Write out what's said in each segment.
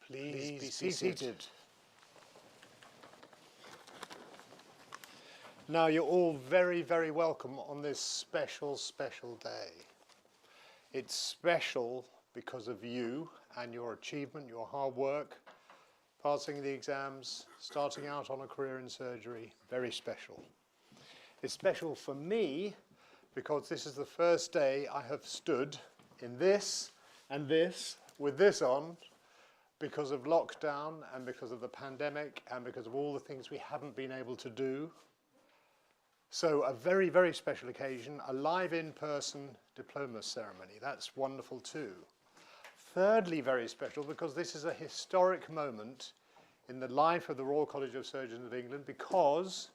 Please be seated. Now, you're all very, very welcome on this special, special day. It's special because of you and your achievement, your hard work, passing the exams, starting out on a career in surgery. Very special. It's special for me because this is the first day I have stood in this and this, with this on, because of lockdown and because of the pandemic and because of all the things we haven't been able to do. So a very, very special occasion, a live in-person diploma ceremony. That's wonderful too. Thirdly, very special because this is a historic moment in the life of the Royal College of Surgeons of England because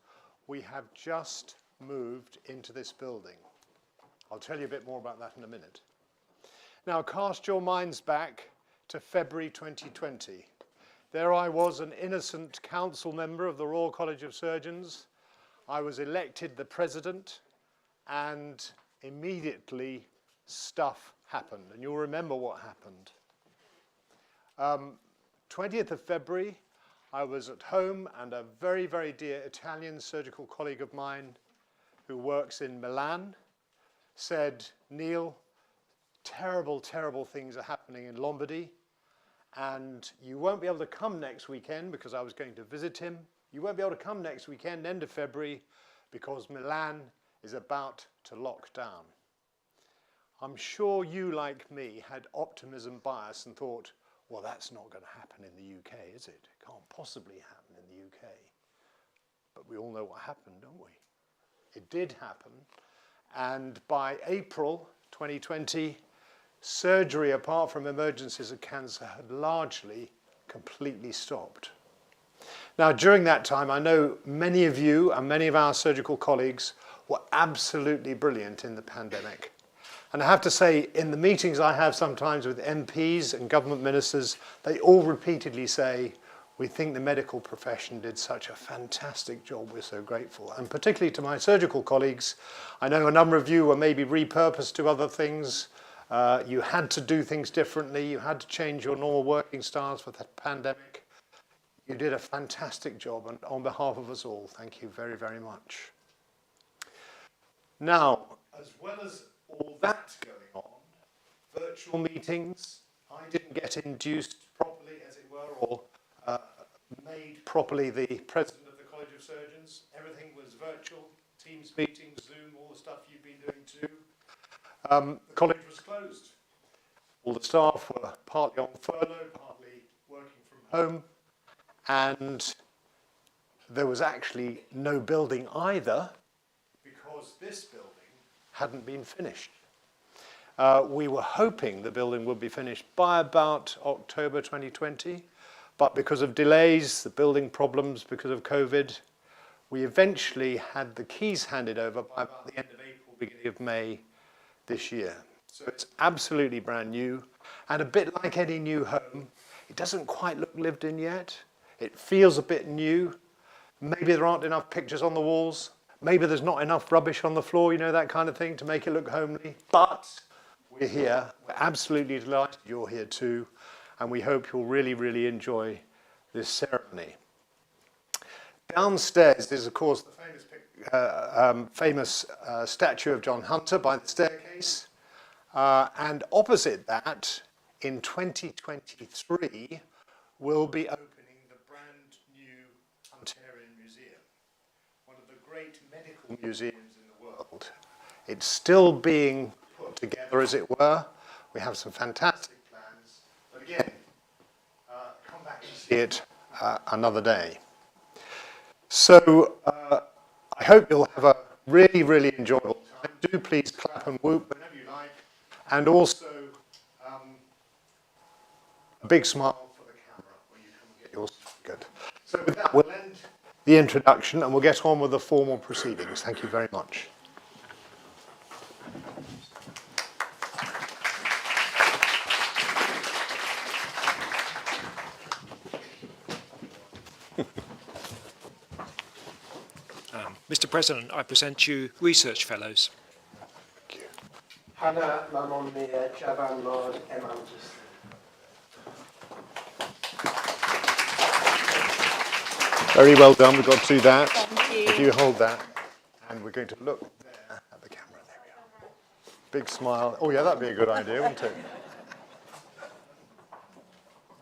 we have just moved into this building. I'll tell you a bit more about that in a minute. Now, cast your minds back to February 2020. There I was, an innocent council member of the Royal College of Surgeons. I was elected the president, and immediately stuff happened. And you'll remember what happened. 20th of February, I was at home, and a very, very dear Italian surgical colleague of mine who works in Milan said, "Neil, terrible, terrible things are happening in Lombardy, and you won't be able to come next weekend," because I was going to visit him. "You won't be able to come next weekend, end of February, because Milan is about to lock down." I'm sure you, like me, had optimism bias and thought, well, that's not going to happen in the UK, is it? It can't possibly happen in the UK. But we all know what happened, don't we? It did happen. And by April 2020, surgery, apart from emergencies of cancer, had largely, completely stopped. Now, during that time, I know many of you and many of our surgical colleagues were absolutely brilliant in the pandemic. And I have to say, in the meetings I have sometimes with MPs and government ministers, they all repeatedly say, "We think the medical profession did such a fantastic job, we're so grateful." And particularly to my surgical colleagues, I know a number of you were maybe repurposed to other things. You had to do things differently. You had to change your normal working styles for the pandemic. You did a fantastic job, and on behalf of us all, thank you very, very much. Now, as well as all that going on, virtual meetings, I didn't get induced properly, as it were, or made properly the president of the College of Surgeons. Everything was virtual, Teams meetings, Zoom, all the stuff you've been doing too. The college was closed. All the staff were partly on furlough, partly working from home, and there was actually no building either because this building hadn't been finished. We were hoping the building would be finished by about October 2020, but because of delays, the building problems, because of COVID, we eventually had the keys handed over by about the end of April, beginning of May this year. So it's absolutely brand new, and a bit like any new home, it doesn't quite look lived in yet. It feels a bit new. Maybe there aren't enough pictures on the walls. Maybe there's not enough rubbish on the floor, you know, that kind of thing, to make it look homely. But we're here. We're absolutely delighted you're here too. And we hope you'll really, really enjoy this ceremony. Downstairs is, of course, the famous statue of John Hunter by the staircase. And opposite that, in 2023, we'll be opening the brand new Hunterian Museum, one of the great medical museums in the world. It's still being put together, as it were. We have some fantastic plans, but again, come back and see it another day. So I hope you'll have a really, really enjoyable time. Do please clap and whoop whenever you like, and also a big smile for the camera when you come and get yours. Good. So with that, we'll end the introduction and we'll get on with the formal proceedings. Thank you very much. Mr. President, I present you Research Fellows. Thank you. Hannah Lamon Mir Javan Lord Emantis. Very well done. We've got to do that. Thank you. If you hold that, and we're going to look there at the camera. There we are. Big smile. Oh yeah, that'd be a good idea, wouldn't it?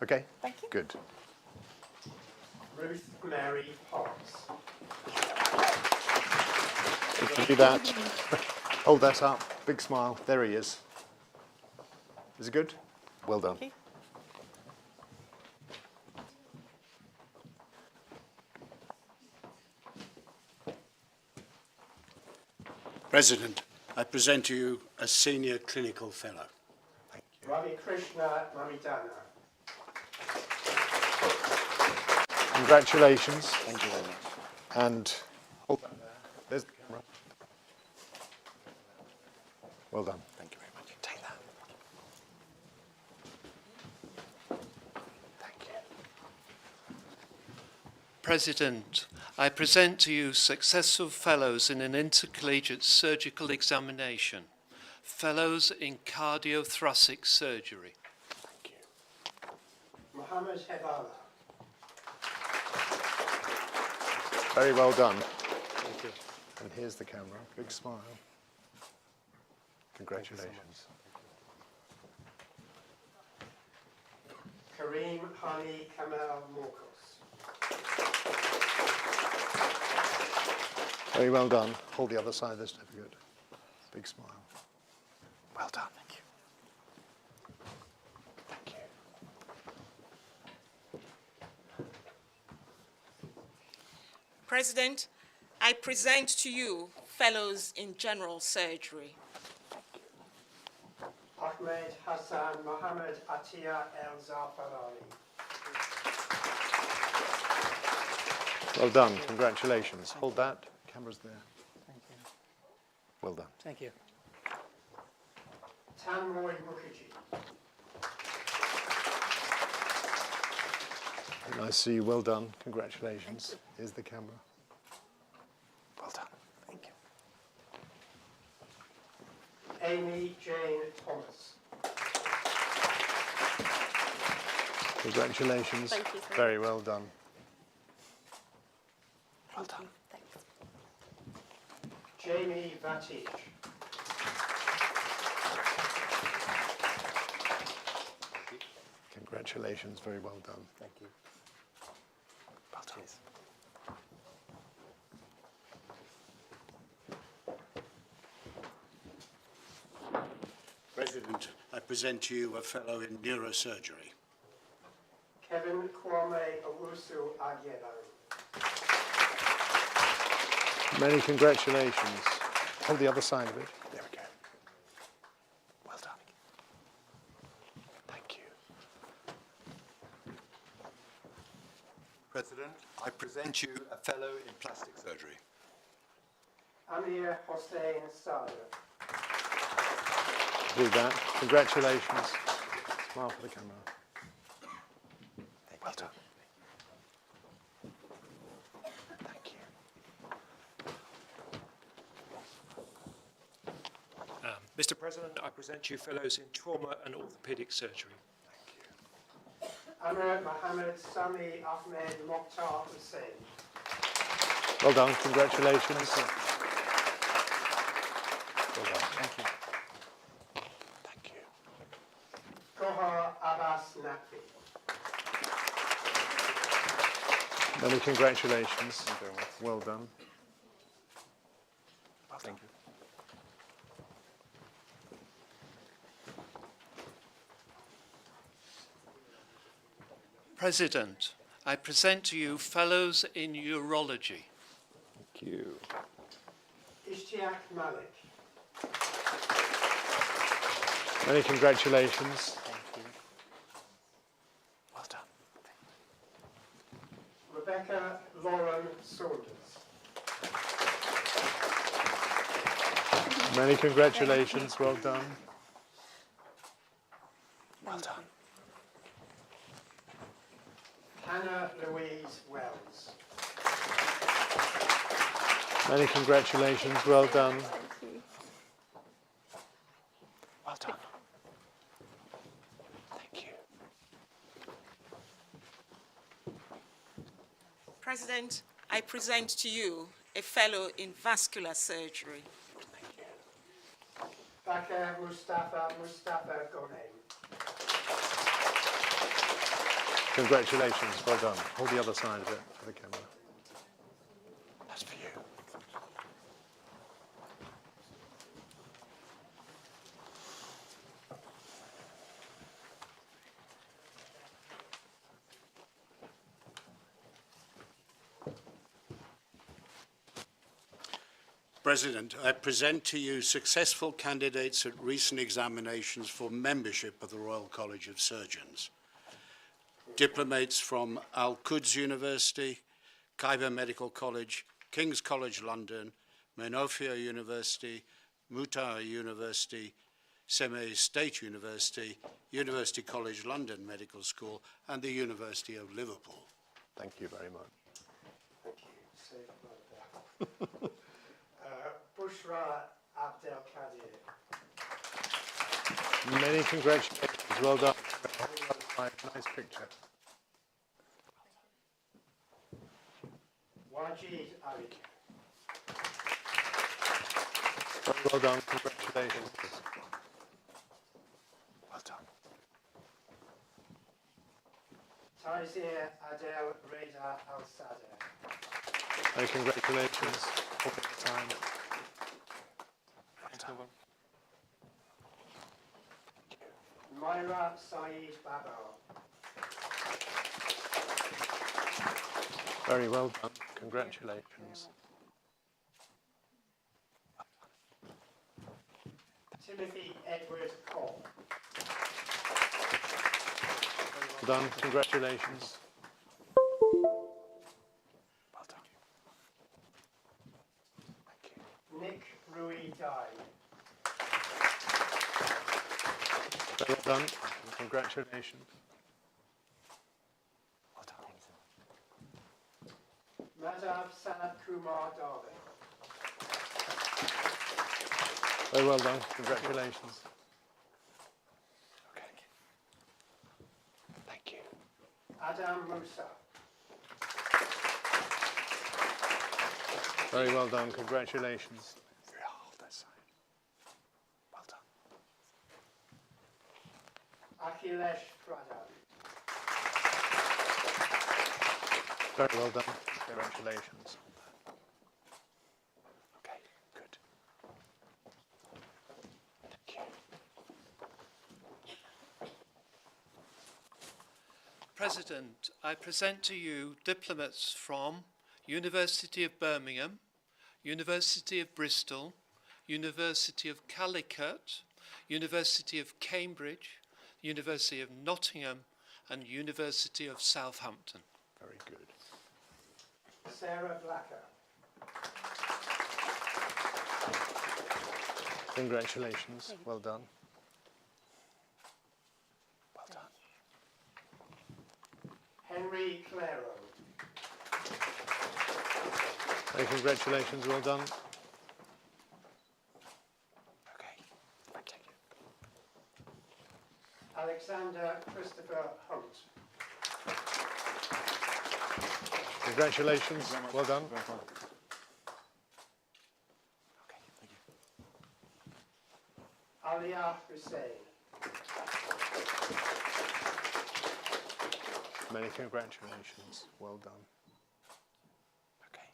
Okay. Thank you. Good. Ruth Mary Potts. You can do that. Hold that up. Big smile. There he is. Is it good? Well done. Thank you. President, I present to you a senior clinical fellow. Thank you. Ravi Krishna Mamitana. Congratulations. Thank you very much. And hold that there. There's the camera. Well done. Thank you very much. Take that. Thank you. President, I present to you successful fellows in an intercollegiate surgical examination, fellows in cardiothoracic surgery. Thank you. Mohammed Hebala. Very well done. Thank you. And here's the camera. Big smile. Congratulations. Kareem Hani Kamal Morkos. Very well done. Hold the other side of the certificate. Big smile. Well done. Thank you. Thank you. President, I present to you fellows in general surgery. Ahmed Hassan Mohammed Atiyah El Zafarani. Well done. Congratulations. Hold that. Camera's there. Thank you. Well done. Thank you. Tanmoy Mukherjee. Nice to see you. Well done. Congratulations. Here's the camera. Well done. Thank you. Amy Jane Thomas. Congratulations. Thank you, sir. Very well done. Well done. Thanks. Jamie Vatij. Congratulations. Very well done. Thank you. Well done. President, I present to you a fellow in neurosurgery. Kevin Kwame Owusu Agyeban. Many congratulations. Hold the other side of it. There we go. Well done. Thank you. President, I present you a fellow in plastic surgery. Amir Hossein Sada. Do that. Congratulations. Smile for the camera. Well done. Thank you. Mr. President, I present you fellows in trauma and orthopedic surgery. Amir Mohammed Sami Ahmed Mokhtar Hussain. Well done. Congratulations. Well done. Thank you. Thank you. Gohar Abbas Naqvi. Many congratulations. Well done. Well done. President, I present to you fellows in urology. Thank you. Ishtiaq Malik. Many congratulations. Thank you. Well done. Rebecca Lauren Saunders. Many congratulations. Well done. Well done. Hannah Louise Wells. Many congratulations. Well done. Thank you. Well done. Thank you. President, I present to you a fellow in vascular surgery. Bakr Mustafa Ghonay. Congratulations, well done. Hold the other side of it for the camera. That's for you. President, I present to you successful candidates at recent examinations for membership of the Royal College of Surgeons. Diplomates from Al Quds University, Khyber Medical College, King's College London, Menofia University, Mutah University, Semay State University, University College London Medical School, and the University of Liverpool. Thank you very much. Thank you. Safe word there. Bushra Abdelkadir. Many congratulations, well done. Nice picture. Wajid Ali. Very well done, congratulations. Well done. Taizir Adel Reza Al-Sadeh. Many congratulations. All the time. Myra Saeed Babo. Very well done, congratulations. Timothy Edward Cole. Well done, congratulations. Well done. Thank you. Nick Rui Dai. Very well done, congratulations. Well done. Madhav Sanat Kumar Darwin. Very well done, congratulations. Okay. Thank you. Adam Musa. Very well done, congratulations. Hold that side. Well done. Akhilesh Pradhan. Very well done, congratulations. Okay, good. Thank you. President, I present to you diplomates from University of Birmingham, University of Bristol, University of Calicut, University of Cambridge, University of Nottingham, and University of Southampton. Very good. Sarah Blacker. Congratulations, well done. Well done. Henry Claro. Hey, congratulations, well done. Okay, thank you. Alexander Christopher Hunt. Congratulations, well done. Okay, thank you. Alia Hussein. Many congratulations, well done. Okay.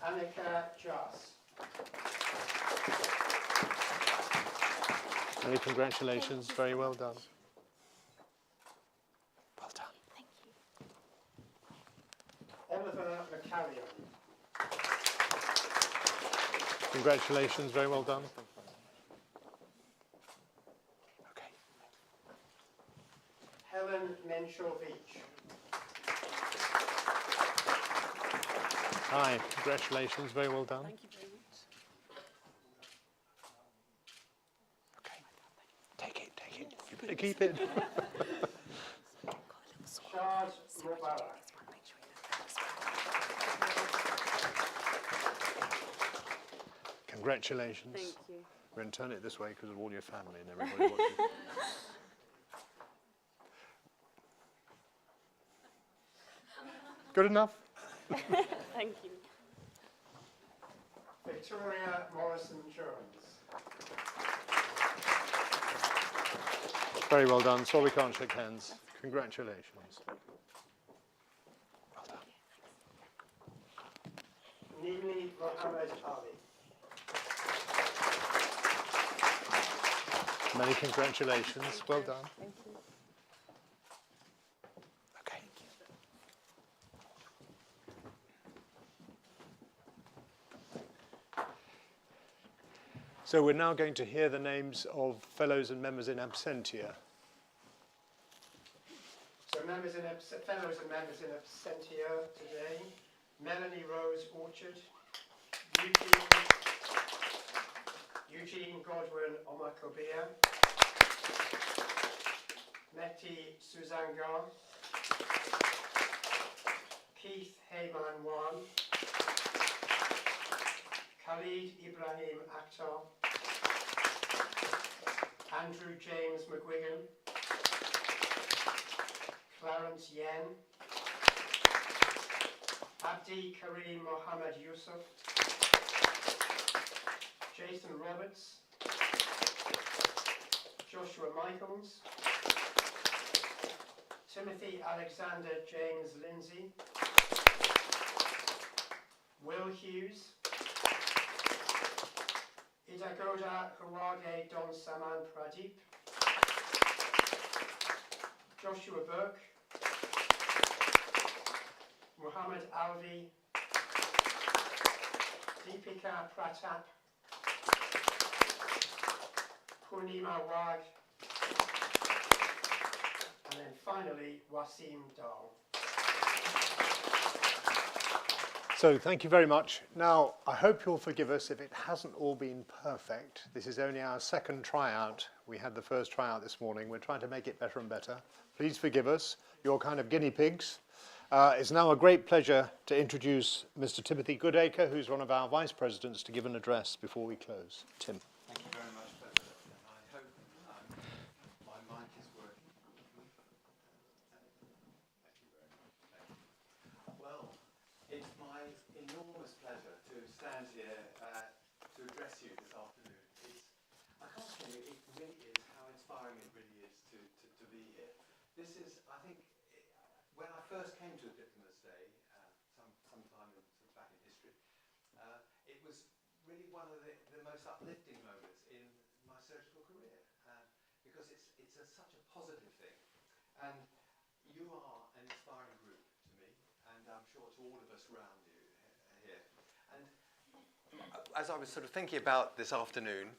Annika Jas. Many congratulations, very well done. Well done. Oliver McCallion. Congratulations, very well done. Okay. Helen Menshovich. Hi, congratulations, very well done. Thank you very much. Okay. Take it, take it. You better keep it. Shaz Mubarak. Congratulations. Thank you. We're going to turn it this way because of all your family and everybody watching. Good enough? Thank you. Victoria Morrison-Jones. Very well done. Sorry we can't shake hands. Congratulations. Well done. Neely Mohammed Ali. Many congratulations. Well done. Thank you. Okay. So we're now going to hear the names of fellows and members in absentia. So fellows and members in absentia today: Melanie Rose Orchard, Eugene Godwin Omakobia, Mehdi Suzanga, Keith Heyman Wan, Khalid Ibrahim Akhtar, Andrew James McGuigan, Clarence Yen, Abdi Karim Mohammed Yusuf, Jason Roberts, Joshua Michaels, Timothy Alexander James Lindsay, Will Hughes, Idagoda Hawage Don Saman Pradeep, Joshua Burke, Muhammad Alvi, Deepika Pratap, Purnima Wag, and then finally Wasim Dal. So thank you very much. Now, I hope you'll forgive us if it hasn't all been perfect. This is only our second tryout. We had the first tryout this morning. We're trying to make it better and better. Please forgive us. You're kind of guinea pigs. It's now a great pleasure to introduce Mr. Timothy Goodacre, who's one of our vice presidents, to give an address before we close. Tim. Thank you very much, President. And I hope my mic is working. Thank you very much. Thank you. Well, it's my enormous pleasure to stand here to address you this afternoon. I can't tell you, it really is how inspiring it really is to be here. This is, I think, when I first came to a Diplomat's Day, sometime back in history, it was really one of the most uplifting moments in my surgical career, because it's such a positive thing. And you are an inspiring group to me, and I'm sure to all of us around you here. And as I was sort of thinking about this afternoon,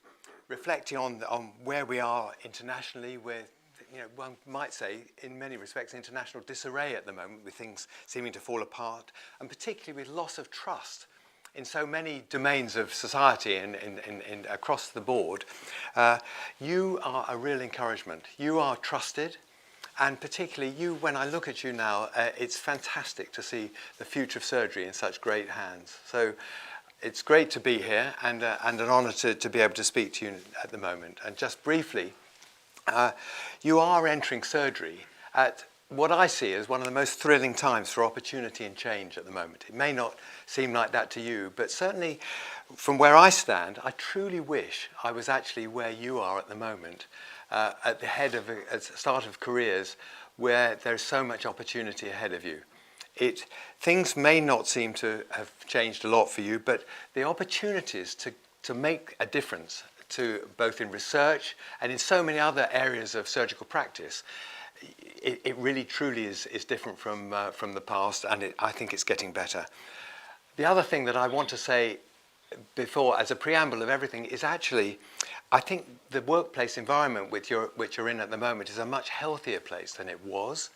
reflecting on where we are internationally, with, you know, one might say, in many respects, international disarray at the moment, with things seeming to fall apart, and particularly with loss of trust in so many domains of society and across the board. You are a real encouragement. You are trusted, and particularly you, when I look at you now, it's fantastic to see the future of surgery in such great hands. So it's great to be here, and an honour to be able to speak to you at the moment. And just briefly, you are entering surgery at what I see as one of the most thrilling times for opportunity and change at the moment. It may not seem like that to you, but certainly from where I stand, I truly wish I was actually where you are at the moment, at the head of at the start of careers where there's so much opportunity ahead of you. Things may not seem to have changed a lot for you, but the opportunities to make a difference, to both in research and in so many other areas of surgical practice, it really truly is different from the past, and I think it's getting better. The other thing that I want to say before, as a preamble of everything, is actually, I think the workplace environment which you're in at the moment is a much healthier place than it was.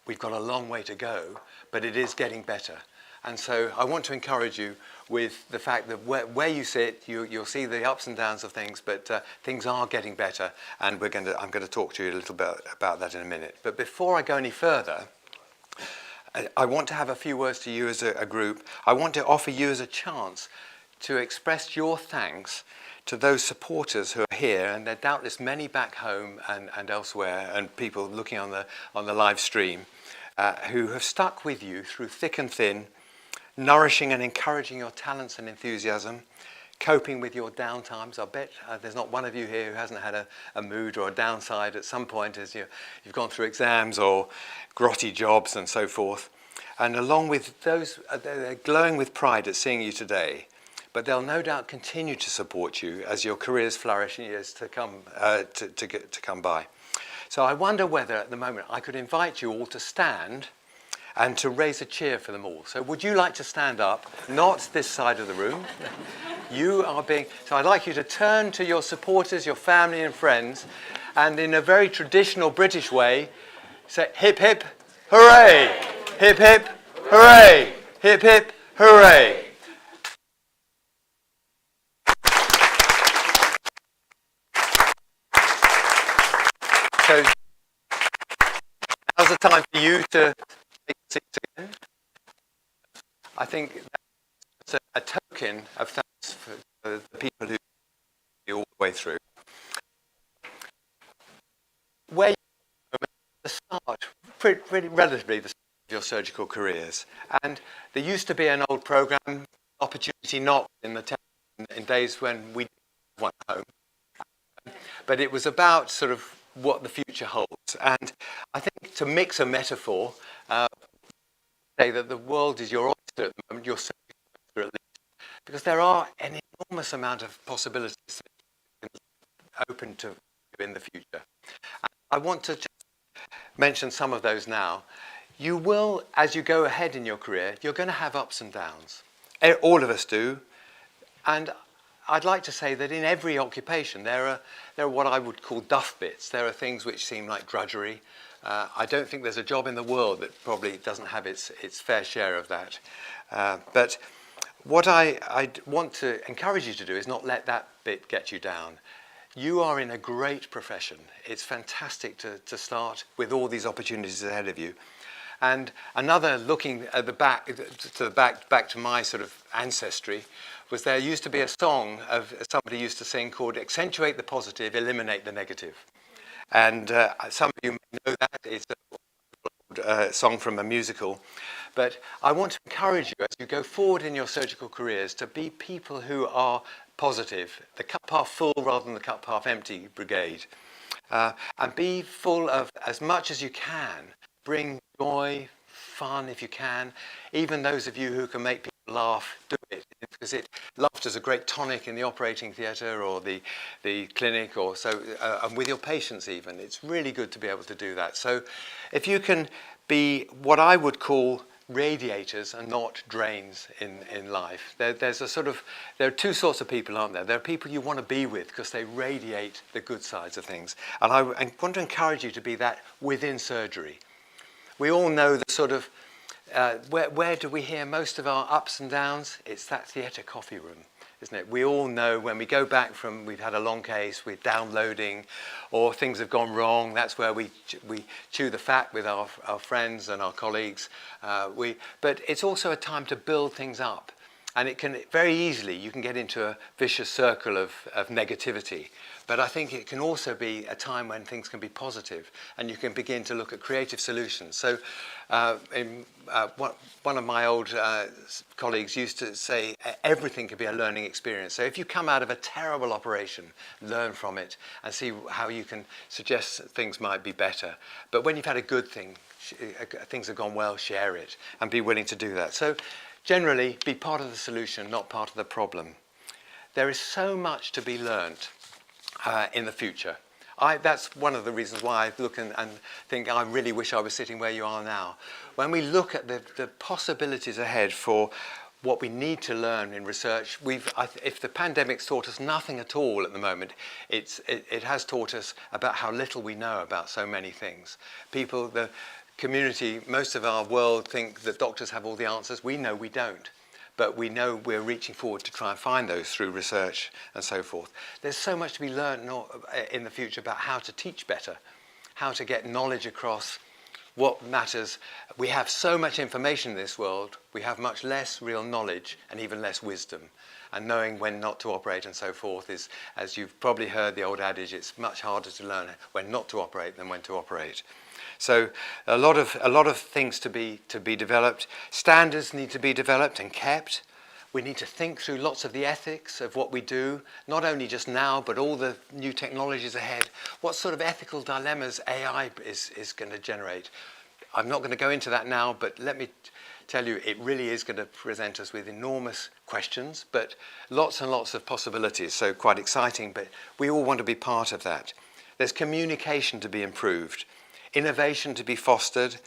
We've got a long way to go, but it is getting better. And so I want to encourage you with the fact that where you sit, you'll see the ups and downs of things, but things are getting better, and I'm going to talk to you a little bit about that in a minute. But before I go any further, I want to have a few words to you as a group. I want to offer you as a chance to express your thanks to those supporters who are here, and there are doubtless many back home and elsewhere, and people looking on the live stream. who have stuck with you through thick and thin, nourishing and encouraging your talents and enthusiasm, coping with your downtimes. I bet there's not one of you here who hasn't had a mood or a downside at some point as you've gone through exams or grotty jobs and so forth. And along with those, they're glowing with pride at seeing you today, but they'll no doubt continue to support you as your careers flourish in years to come, to come by. So I wonder whether at the moment I could invite you all to stand and to raise a cheer for them all. So would you like to stand up? Not this side of the room. You are being, so I'd like you to turn to your supporters, your family and friends, and in a very traditional British way, say hip hip hooray! Hip hip hooray! Hip hip hooray! So now's the time for you to take seats again. I think that's a token of thanks for the people who you all the way through. Where you are at the start, pretty relatively the start of your surgical careers, and there used to be an old program, Opportunity Knock, in the in days when we didn't want home, but it was about sort of what the future holds. And I think to mix a metaphor, say that the world is your oyster at the moment, your surgical oyster at least, because there are an enormous amount of possibilities open to you in the future. And I want to just mention some of those now. You will, as you go ahead in your career, you're going to have ups and downs. All of us do. And I'd like to say that in every occupation, there are what I would call duff bits. There are things which seem like drudgery. I don't think there's a job in the world that probably doesn't have its fair share of that. But what I want to encourage you to do is not let that bit get you down. You are in a great profession. It's fantastic to start with all these opportunities ahead of you. And another, looking at the back to my sort of ancestry, was there used to be a song of somebody used to sing called "Accentuate the positive, eliminate the negative." And some of you may know that. It's a song from a musical. But I want to encourage you as you go forward in your surgical careers to be people who are positive, the cup half full rather than the cup half empty brigade. And be full of as much as you can. Bring joy, fun if you can. Even those of you who can make people laugh, do it. Because laughter is a great tonic in the operating theatre or the clinic, or so, and with your patients even. It's really good to be able to do that. So if you can be what I would call radiators and not drains in life. There are two sorts of people, aren't there? There are people you want to be with because they radiate the good sides of things. And I want to encourage you to be that within surgery. We all know the sort of, where do we hear most of our ups and downs? It's that theatre coffee room, isn't it? We all know when we go back from, we've had a long case, we're downloading, or things have gone wrong, that's where we chew the fat with our friends and our colleagues. But it's also a time to build things up. And it can very easily, you can get into a vicious circle of negativity. But I think it can also be a time when things can be positive and you can begin to look at creative solutions. So one of my old colleagues used to say, everything can be a learning experience. So if you come out of a terrible operation, learn from it and see how you can suggest things might be better. But when you've had a good thing, things have gone well, share it and be willing to do that. So generally, be part of the solution, not part of the problem. There is so much to be learnt in the future. That's one of the reasons why I look and think I really wish I was sitting where you are now. When we look at the possibilities ahead for what we need to learn in research, if the pandemic's taught us nothing at all at the moment, it has taught us about how little we know about so many things. People, the community, most of our world think that doctors have all the answers. We know we don't. But we know we're reaching forward to try and find those through research and so forth. There's so much to be learned in the future about how to teach better, how to get knowledge across what matters, we have so much information in this world, we have much less real knowledge and even less wisdom. And knowing when not to operate and so forth is, as you've probably heard the old adage, it's much harder to learn when not to operate than when to operate. So a lot of things to be developed. Standards need to be developed and kept. We need to think through lots of the ethics of what we do, not only just now, but all the new technologies ahead. What sort of ethical dilemmas AI is going to generate? I'm not going to go into that now, but let me tell you, it really is going to present us with enormous questions, but lots and lots of possibilities, so quite exciting, but we all want to be part of that. There's communication to be improved, innovation to be fostered,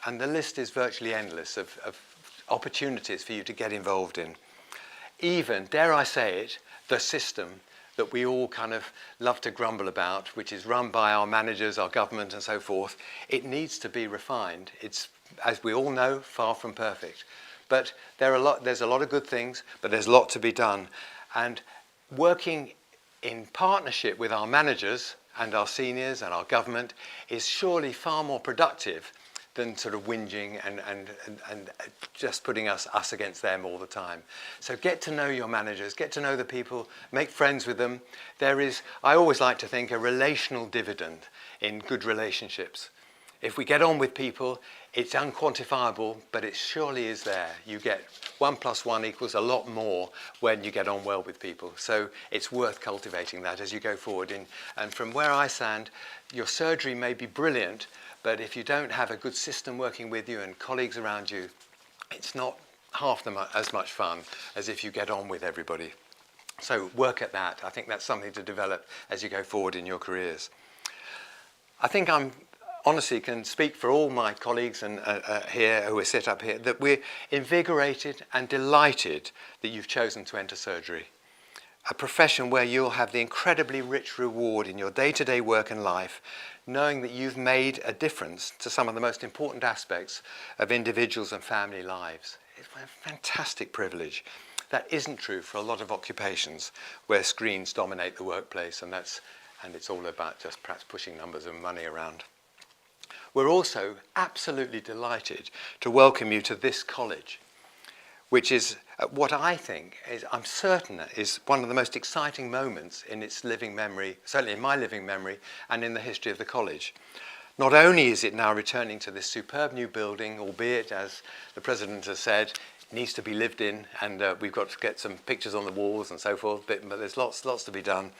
and the list is virtually endless of opportunities for you to get involved in. Even, dare I say it, the system that we all kind of love to grumble about, which is run by our managers, our government and so forth, it needs to be refined. It's, as we all know, far from perfect. But there's a lot of good things, but there's a lot to be done. And working in partnership with our managers and our seniors and our government is surely far more productive than sort of whinging and just putting us against them all the time. So get to know your managers, get to know the people, make friends with them. There is, I always like to think, a relational dividend in good relationships. If we get on with people, it's unquantifiable, but it surely is there. You get 1 + 1 = a lot more when you get on well with people. So it's worth cultivating that as you go forward. And from where I stand, your surgery may be brilliant, but if you don't have a good system working with you and colleagues around you, it's not half as much fun as if you get on with everybody. So work at that. I think that's something to develop as you go forward in your careers. I think I'm honestly can speak for all my colleagues and here who are set up here that we're invigorated and delighted that you've chosen to enter surgery. A profession where you'll have the incredibly rich reward in your day-to-day work and life, knowing that you've made a difference to some of the most important aspects of individuals and family lives. It's a fantastic privilege. That isn't true for a lot of occupations where screens dominate the workplace, and it's all about just perhaps pushing numbers and money around. We're also absolutely delighted to welcome you to this college, which is what I think is, I'm certain, is one of the most exciting moments in its living memory, certainly in my living memory, and in the history of the college. Not only is it now returning to this superb new building, albeit, as the President has said, it needs to be lived in, and we've got to get some pictures on the walls and so forth, but there's lots to be done.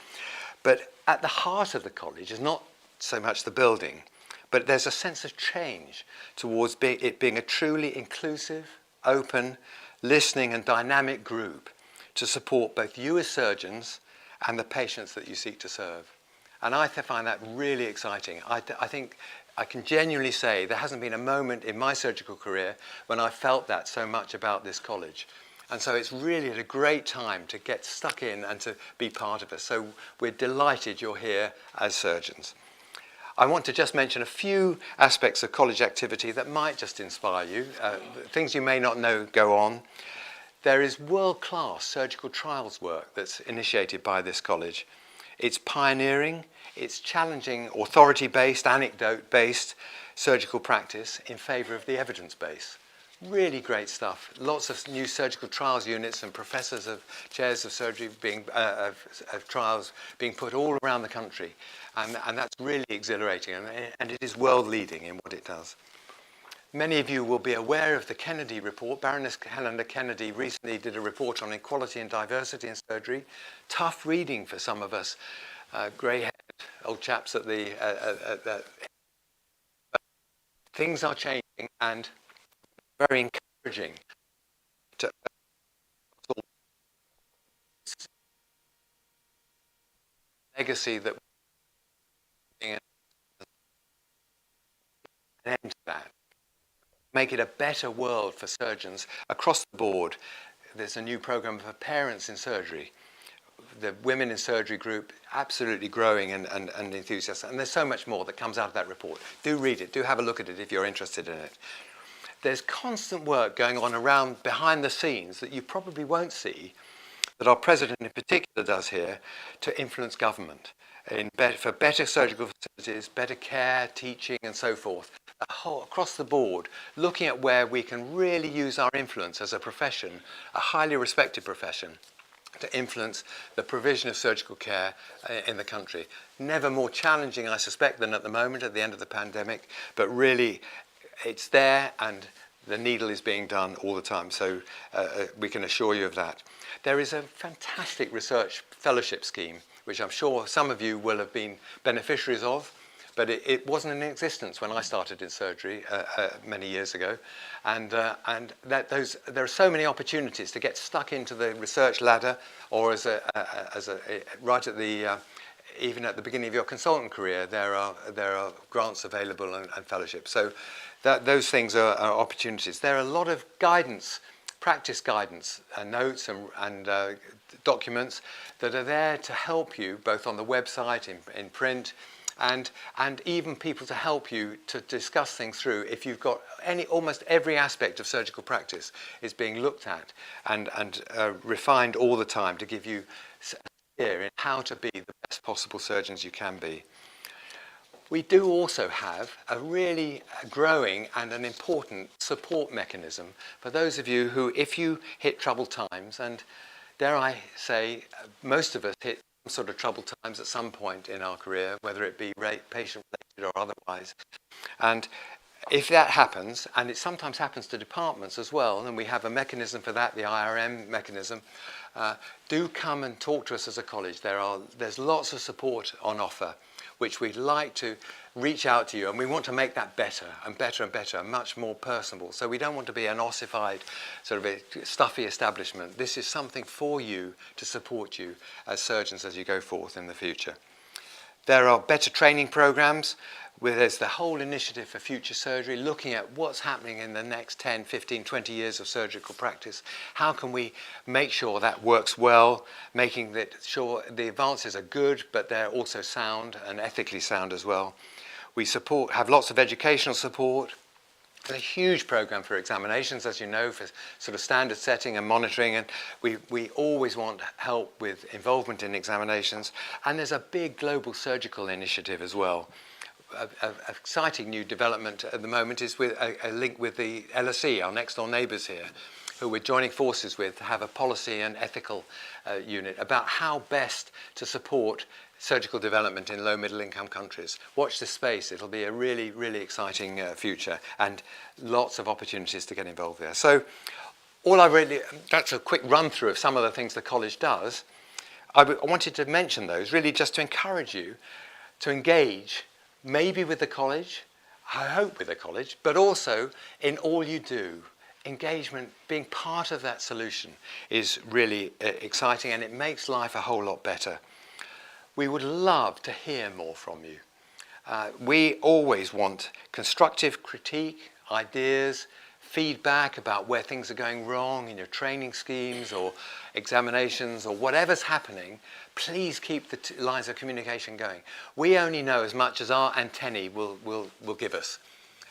But at the heart of the college is not so much the building, but there's a sense of change towards it being a truly inclusive, open, listening and dynamic group to support both you as surgeons and the patients that you seek to serve. And I find that really exciting. I think I can genuinely say there hasn't been a moment in my surgical career when I felt that so much about this college. And so it's really a great time to get stuck in and to be part of it. So we're delighted you're here as surgeons. I want to just mention a few aspects of college activity that might just inspire you, things you may not know go on. There is world-class surgical trials work that's initiated by this college. It's pioneering, it's challenging authority-based, anecdote-based surgical practice in favour of the evidence base. Really great stuff. Lots of new surgical trials units and professors of chairs of surgery of trials being put all around the country. And that's really exhilarating, and it is world-leading in what it does. Many of you will be aware of the Kennedy report. Baroness Helena Kennedy recently did a report on equality and diversity in surgery. Tough reading for some of us, grey-haired old chaps at the... things are changing and very encouraging to legacy that an end to that. Make it a better world for surgeons across the board. There's a new program for parents in surgery. The Women in Surgery group, absolutely growing and enthusiastic. And there's so much more that comes out of that report. Do read it, do have a look at it if you're interested in it. There's constant work going on around behind the scenes that you probably won't see, that our President in particular does here, to influence government for better surgical facilities, better care, teaching and so forth. across the board, looking at where we can really use our influence as a profession, a highly respected profession, to influence the provision of surgical care in the country. Never more challenging, I suspect, than at the moment, at the end of the pandemic, but really it's there and the needle is being done all the time, so we can assure you of that. There is a fantastic research fellowship scheme, which I'm sure some of you will have been beneficiaries of, but it wasn't in existence when I started in surgery many years ago. And there are so many opportunities to get stuck into the research ladder, or right at the even at the beginning of your consultant career, there are grants available and fellowships. So those things are opportunities. There are a lot of guidance, practice guidance, notes and documents that are there to help you, both on the website, in print, and even people to help you to discuss things through. If you've got almost every aspect of surgical practice is being looked at and refined all the time to give you steer in how to be the best possible surgeons you can be. We do also have a really growing and an important support mechanism for those of you who, if you hit troubled times, and dare I say, most of us hit some sort of troubled times at some point in our career, whether it be patient-related or otherwise. And if that happens, and it sometimes happens to departments as well, and we have a mechanism for that, the IRM mechanism, do come and talk to us as a college. There's lots of support on offer, which we'd like to reach out to you, and we want to make that better and better and better, much more personable. So we don't want to be an ossified, sort of a stuffy establishment. This is something for you to support you as surgeons as you go forth in the future. There are better training programs. There's the whole initiative for future surgery, looking at what's happening in the next 10, 15, 20 years of surgical practice. How can we make sure that works well, making sure the advances are good, but they're also sound and ethically sound as well. We have lots of educational support. There's a huge program for examinations, as you know, for sort of standard setting and monitoring, and we always want help with involvement in examinations. And there's a big global surgical initiative as well. An exciting new development at the moment is with a link with the LSE, our next door neighbours here, who we're joining forces with to have a policy and ethical unit about how best to support surgical development in low middle income countries. Watch this space. It'll be a really, really exciting future, and lots of opportunities to get involved there. So that's a quick run through of some of the things the college does. I wanted to mention those really just to encourage you to engage, maybe with the college, I hope with the college, but also in all you do. Engagement, being part of that solution is really exciting, and it makes life a whole lot better. We would love to hear more from you. We always want constructive critique, ideas, feedback about where things are going wrong in your training schemes or examinations or whatever's happening. Please keep the lines of communication going. We only know as much as our antennae will give us.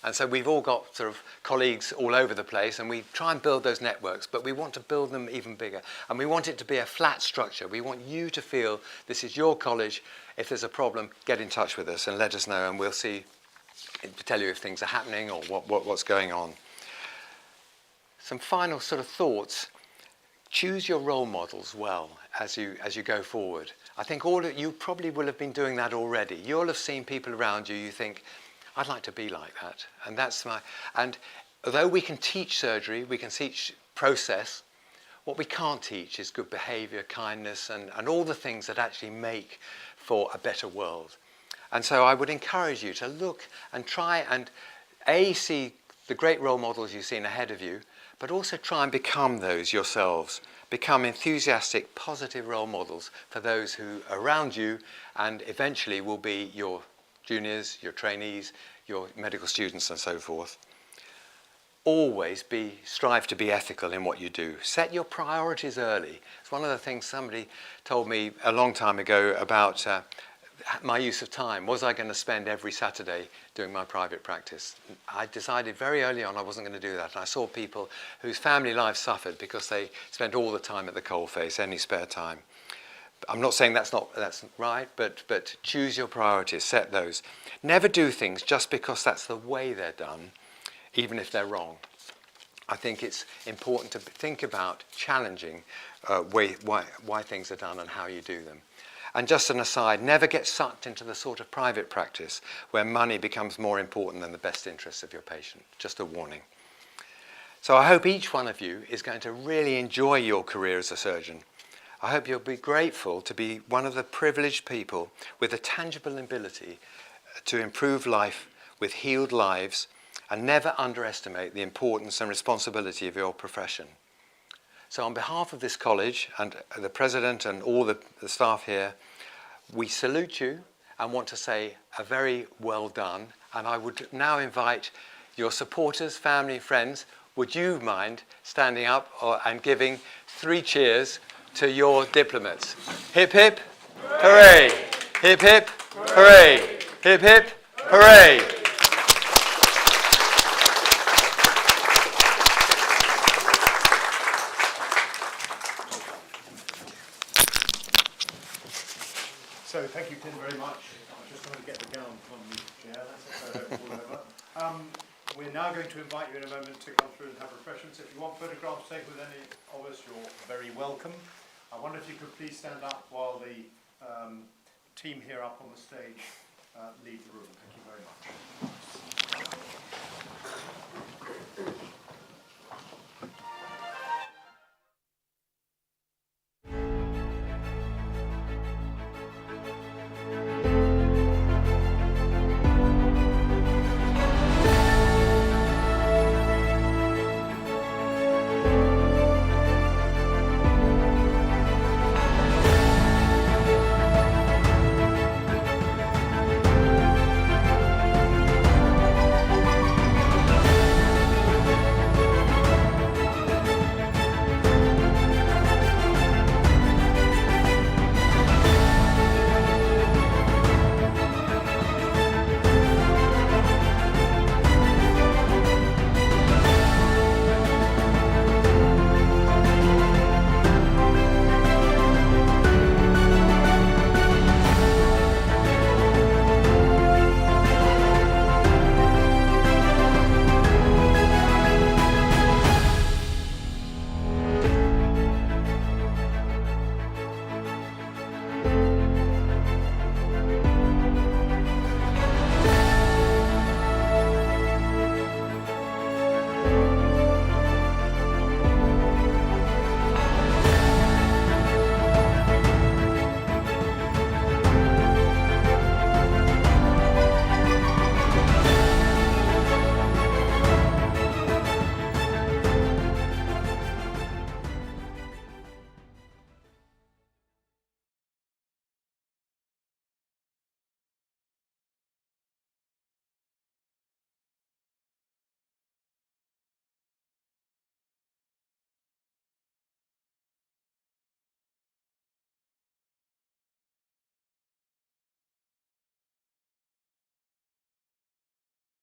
And so we've all got sort of colleagues all over the place, and we try and build those networks, but we want to build them even bigger. And we want it to be a flat structure. We want you to feel this is your college. If there's a problem, get in touch with us and let us know, and we'll tell you if things are happening or what's going on. Some final sort of thoughts. Choose your role models well as you go forward. I think you probably will have been doing that already. You'll have seen people around you think, I'd like to be like that. And although we can teach surgery, we can teach process, what we can't teach is good behavior, kindness, and all the things that actually make for a better world. And so I would encourage you to look and try and see the great role models you've seen ahead of you, but also try and become those yourselves. Become enthusiastic, positive role models for those who are around you and eventually will be your juniors, your trainees, your medical students and so forth. Always strive to be ethical in what you do. Set your priorities early. It's one of the things somebody told me a long time ago about my use of time. Was I going to spend every Saturday doing my private practice? I decided very early on I wasn't going to do that. And I saw people whose family lives suffered because they spent all the time at the coalface, any spare time. I'm not saying that's right, but choose your priorities, set those. Never do things just because that's the way they're done, even if they're wrong. I think it's important to think about challenging why things are done and how you do them. And just an aside, never get sucked into the sort of private practice where money becomes more important than the best interests of your patient. Just a warning. So I hope each one of you is going to really enjoy your career as a surgeon. I hope you'll be grateful to be one of the privileged people with a tangible ability to improve life with healed lives, and never underestimate the importance and responsibility of your profession. So on behalf of this college and the president and all the staff here, we salute you and want to say a very well done. And I would now invite your supporters, family, friends, would you mind standing up and giving 3 cheers to your diplomats? Hip hip, hooray! Hip hip, hooray! Hip hip, hooray! So thank you, Tim, very much. I'm just going to get the gown from the chair. That's it, so don't fall over. We're now going to invite you in a moment to come through and have refreshments. If you want photographs taken with any of us, you're very welcome. I wonder if you could please stand up while the team here up on the stage leave the room. Thank you very much.